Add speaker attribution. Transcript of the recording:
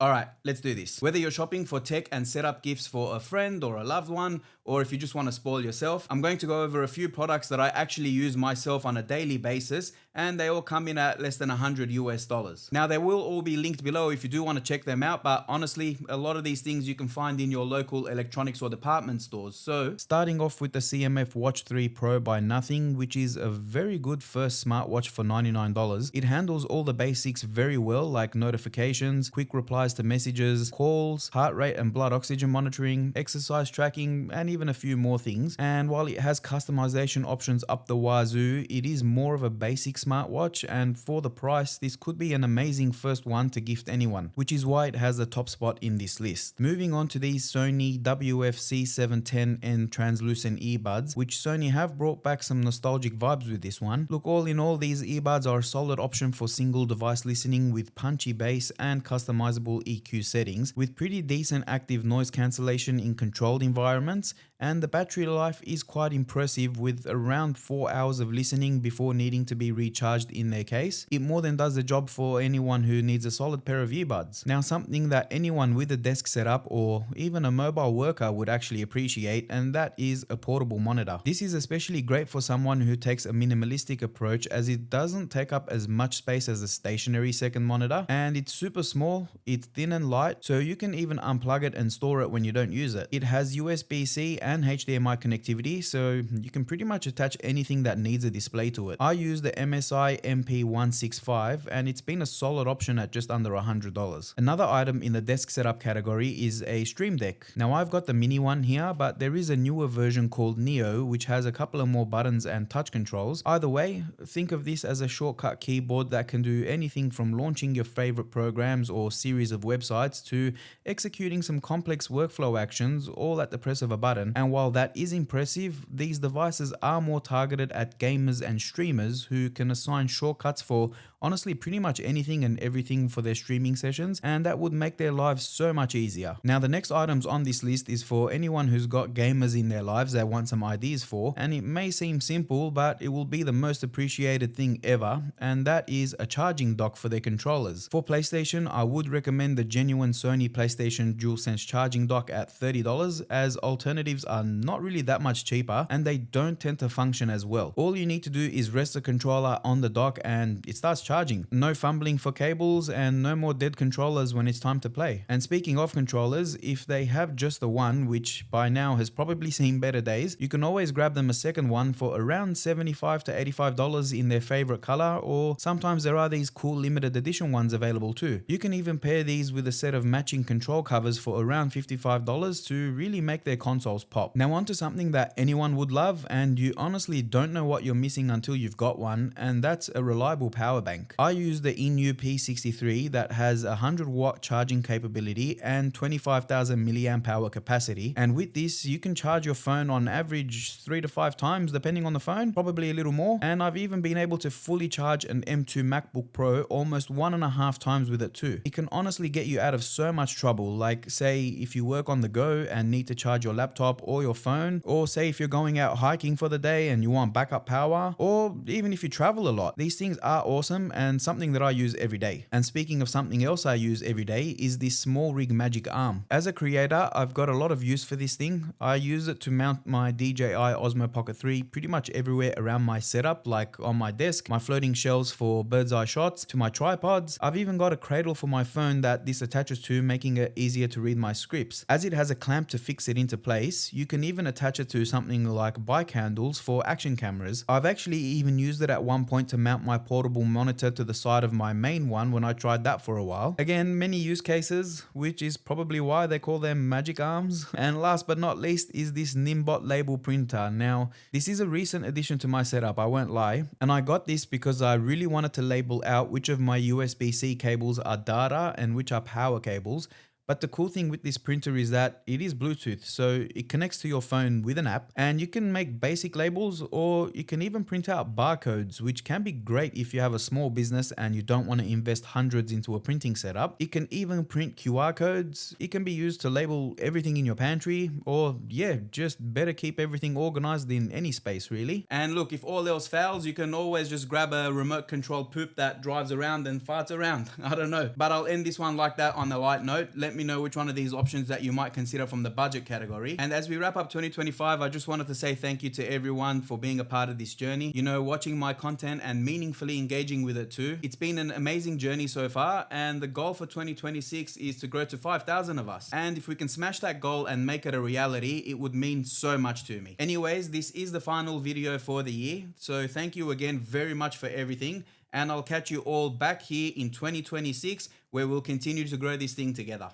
Speaker 1: Alright, let's do this. Whether you're shopping for tech and setup gifts for a friend or a loved one, or if you just want to spoil yourself, I'm going to go over a few products that I actually use myself on a daily basis, and they all come in at less than $100 US. Now they will all be linked below if you do want to check them out, but honestly, a lot of these things you can find in your local electronics or department stores. So, starting off with the CMF Watch 3 Pro by Nothing, which is a very good first smartwatch for $99. It handles all the basics very well, like notifications, quick replies to messages, calls, heart rate and blood oxygen monitoring, exercise tracking, and even a few more things. And while it has customization options up the wazoo, it is more of a basic smartwatch, and for the price, this could be an amazing first one to gift anyone, which is why it has the top spot in this list. Moving on to these Sony WF-C710N translucent earbuds, which Sony have brought back some nostalgic vibes with this one. Look, all in all, these earbuds are a solid option for single device listening with punchy bass and customizable EQ settings, with pretty decent active noise cancellation in controlled environments, and the battery life is quite impressive with around 4 hours of listening before needing to be recharged in their case. It more than does the job for anyone who needs a solid pair of earbuds. Now, something that anyone with a desk setup or even a mobile worker would actually appreciate, and that is a portable monitor. This is especially great for someone who takes a minimalistic approach, as it doesn't take up as much space as a stationary second monitor, and it's super small, it's thin and light, so you can even unplug it and store it when you don't use it. It has USB-C and HDMI connectivity, so you can pretty much attach anything that needs a display to it. I use the MSI MP165, and it's been a solid option at just under $100. Another item in the desk setup category is a Stream Deck. Now, I've got the mini one here, but there is a newer version called Neo, which has a couple of more buttons and touch controls. Either way, think of this as a shortcut keyboard that can do anything from launching your favorite programs or series of websites to executing some complex workflow actions, all at the press of a button. And while that is impressive, these devices are more targeted at gamers and streamers who can assign shortcuts for honestly pretty much anything and everything for their streaming sessions, and that would make their lives so much easier. Now, the next items on this list is for anyone who's got gamers in their lives they want some ideas for, and it may seem simple, but it will be the most appreciated thing ever, and that is a charging dock for their controllers. For PlayStation, I would recommend the genuine Sony PlayStation DualSense charging dock at $30, as alternatives are not really that much cheaper and they don't tend to function as well. All you need to do is rest the controller on the dock and it starts charging. No fumbling for cables and no more dead controllers when it's time to play. And speaking of controllers, if they have just the one, which by now has probably seen better days, you can always grab them a second one for around $75 to $85 in their favorite color, or sometimes there are these cool limited edition ones available too. You can even pair these with a set of matching control covers for around $55 to really make their consoles pop. Now, on to something that anyone would love, and you honestly don't know what you're missing until you've got one, and that's a reliable power bank. I use the INIU P63 that has 100-watt charging capability and 25,000 milliamp hour capacity, and with this you can charge your phone on average 3 to 5 times depending on the phone, probably a little more, and I've even been able to fully charge an M2 MacBook Pro almost 1.5 times with it too. It can honestly get you out of so much trouble, like say if you work on the go and need to charge your laptop or your phone, or say if you're going out hiking for the day and you want backup power, or even if you travel a lot. These things are awesome and something that I use every day. And speaking of something else I use every day is this SmallRig Magic Arm. As a creator, I've got a lot of use for this thing. I use it to mount my DJI Osmo Pocket 3 pretty much everywhere around my setup, like on my desk, my floating shelves for bird's eye shots, to my tripods. I've even got a cradle for my phone that this attaches to, making it easier to read my scripts. As it has a clamp to fix it into place, you can even attach it to something like bike handles for action cameras. I've actually even used it at one point to mount my portable monitor to the side of my main one when I tried that for a while. Again, many use cases, which is probably why they call them magic arms. And last but not least is this Niimbot label printer. Now, this is a recent addition to my setup, I won't lie, and I got this because I really wanted to label out which of my USB-C cables are data and which are power cables. But the cool thing with this printer is that it is Bluetooth, so it connects to your phone with an app, and you can make basic labels, or you can even print out barcodes, which can be great if you have a small business and you don't want to invest hundreds into a printing setup. It can even print QR codes. It can be used to label everything in your pantry, or yeah, just better keep everything organized in any space really. And look, if all else fails, you can always just grab a remote controlled poop that drives around and farts around. I don't know. But I'll end this one like that on a light note. Let me know which one of these options that you might consider from the budget category. And as we wrap up 2025, I just wanted to say thank you to everyone for being a part of this journey. You know, watching my content and meaningfully engaging with it too. It's been an amazing journey so far, and the goal for 2026 is to grow to 5,000 of us. And if we can smash that goal and make it a reality, it would mean so much to me. Anyways, this is the final video for the year. So thank you again very much for everything. And I'll catch you all back here in 2026, where we'll continue to grow this thing together.